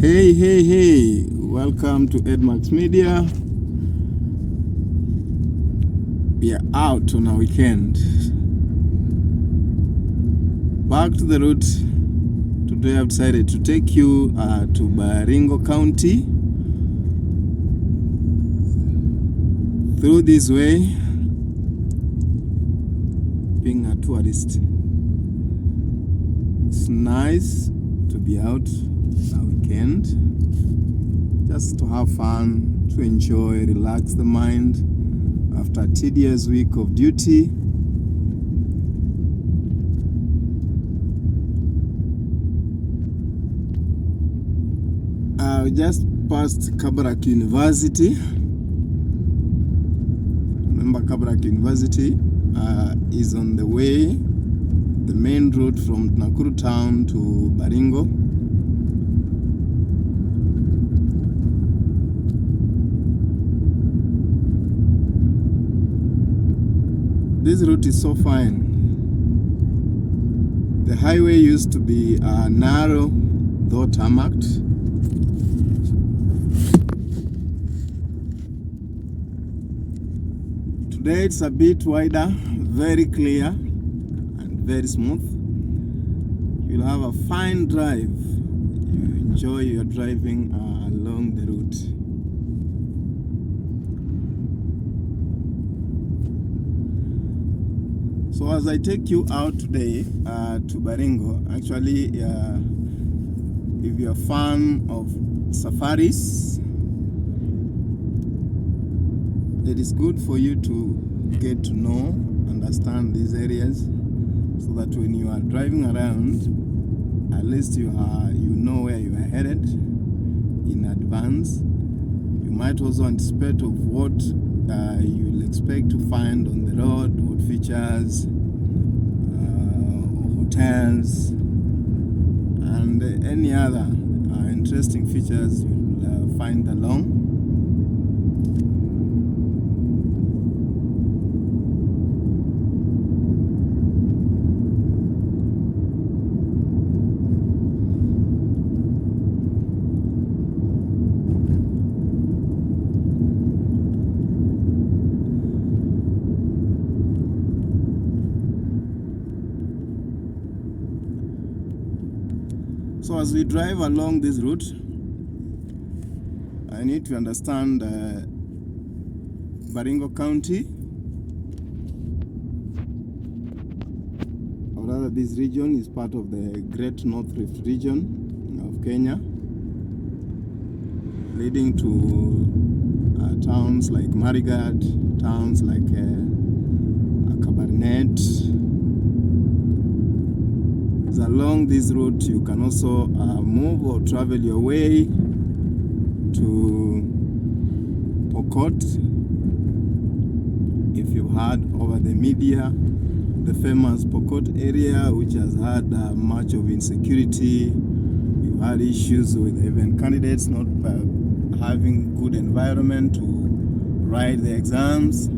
Hey, welcome to Edmax Media. We are out on a weekend. Back to the route. Today I've decided to take you to Baringo County. Through this way, being a tourist. It's nice to be out on a weekend, just to have fun, to enjoy, relax the mind after a tedious week of duty. I just passed Kabarak University. Remember, Kabarak University is on the way, the main route from Nakuru town to Baringo. This route is so fine. The highway used to be narrow, though tarmacked. Today it's a bit wider, very clear and very smooth. You'll have a fine drive. You enjoy your driving along the route. So as I take you out today to Baringo, actually, if you're a fan of safaris, it is good for you to get to know, understand these areas, so that when you are driving around, at least you know where you are headed in advance. You might also anticipate of what you'll expect to find on the road, what features, hotels, and any other interesting features you'll find along. So as we drive along this route, I need to understand Baringo County, or rather this region is part of the Great North Rift region of Kenya, leading to towns like Marigat, towns like Kabarnet. Along this route, you can also move or travel your way to Pokot. If you've heard over the media, the famous Pokot area, which has had much of insecurity. You've had issues with even candidates not having good environment to write the exams.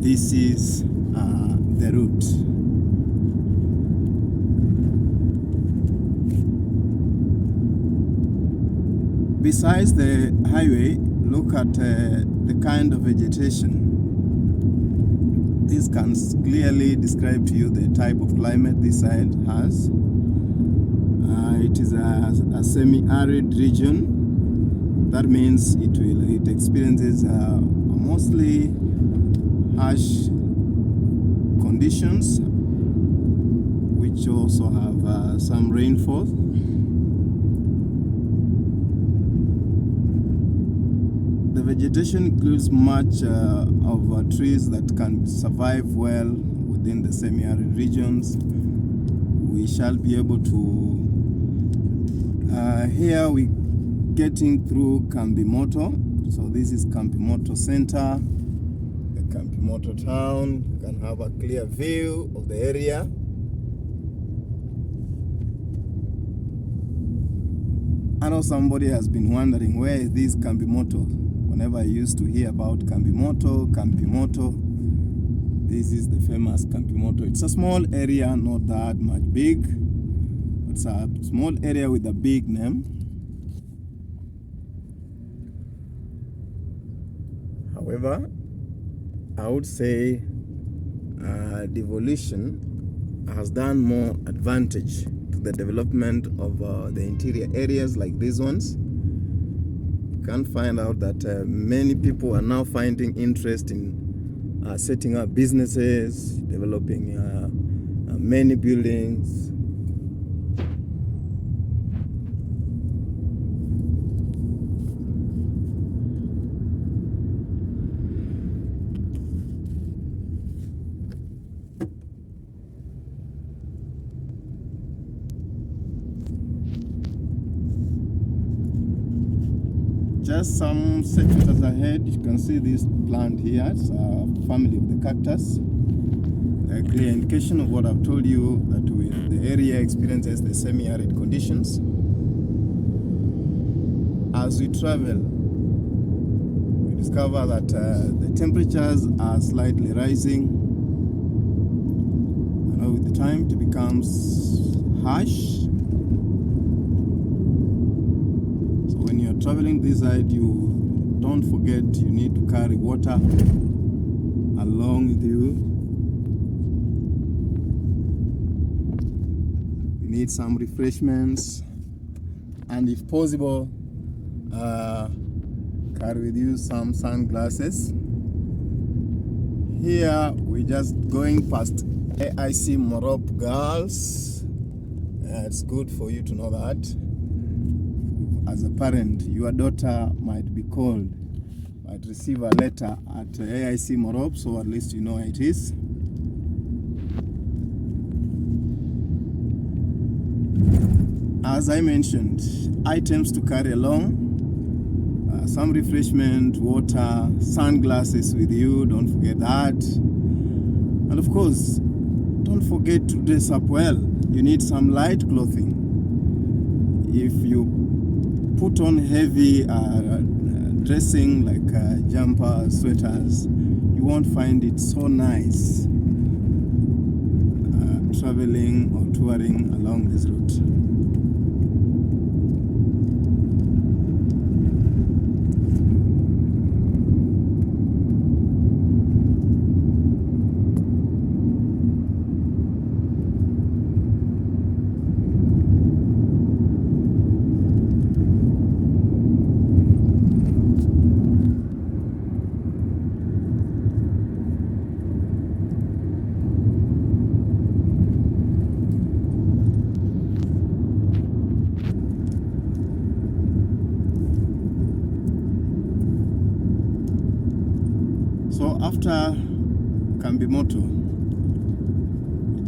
This is the route. Besides the highway, look at the kind of vegetation. This can clearly describe to you the type of climate this side has. It is a semi-arid region. That means it experiences mostly harsh conditions, which also have some rainfall. The vegetation includes much of trees that can survive well within the semi-arid regions. We shall be able to, here we getting through Kambimoto. So this is Kambimoto Center, the Kambimoto town. You can have a clear view of the area. I know somebody has been wondering, where is this Kambimoto? Whenever I used to hear about Kambimoto, this is the famous Kambimoto. It's a small area, not that much big. It's a small area with a big name. However, I would say devolution has done more advantage to the development of the interior areas like these ones. You can find out that many people are now finding interest in setting up businesses, developing many buildings. Just some centimeters ahead, you can see this plant here. It's a family of the cactus. A clear indication of what I've told you, that the area experiences the semi-arid conditions. As we travel, we discover that the temperatures are slightly rising, and over the time it becomes harsh. When you're traveling this side, you don't forget you need to carry water along with you. You need some refreshments, and if possible, carry with you some sunglasses. Here we're just going past AIC Morop Girls. It's good for you to know that. As a parent, your daughter might be called, might receive a letter at AIC Morop, so at least you know where it is. As I mentioned, items to carry along, some refreshment, water, sunglasses with you, don't forget that. And of course, don't forget to dress up well. You need some light clothing. If you put on heavy dressing like jumpers, sweaters, you won't find it so nice traveling or touring along this route. So after Kambimoto,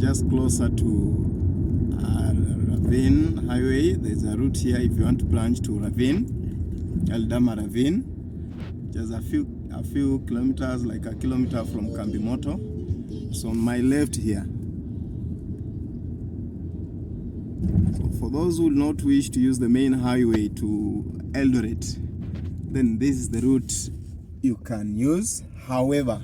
just closer to Ravine Highway, there's a route here if you want to branch to Ravine, Eldama Ravine, just a few kilometers, like a kilometer from Kambimoto. So on my left here. So for those who do not wish to use the main highway to Eldoret, then this is the route you can use. However,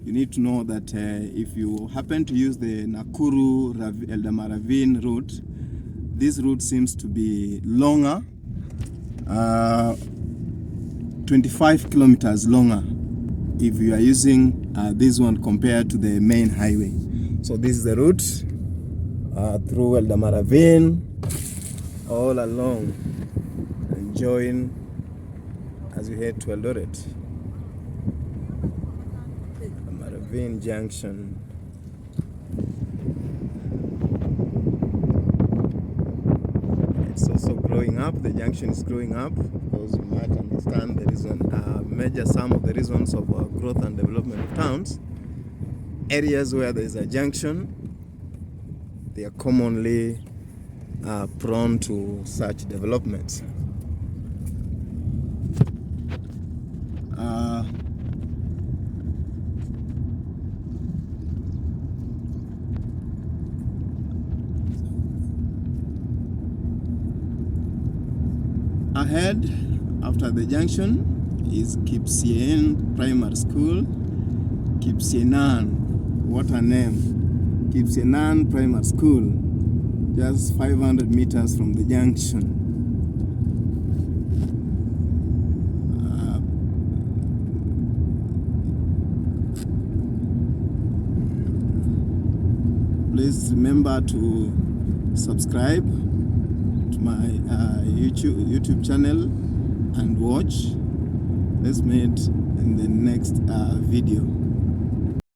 you need to know that if you happen to use the Nakuru Eldama Ravine route, this route seems to be longer, 25 kilometers longer if you are using this one compared to the main highway. So this is the route through Eldama Ravine, all along, enjoying as we head to Eldoret. Ravine Junction. It's also growing up. The junction is growing up because you might understand the reason, some of the reasons of growth and development of towns. Areas where there is a junction, they are commonly prone to such developments. Ahead, after the junction, is Kipsien Primary School. Kipsienan, what a name. Kipsienan Primary School, just 500 meters from the junction. Please remember to subscribe to my YouTube channel and watch. Let's meet in the next video.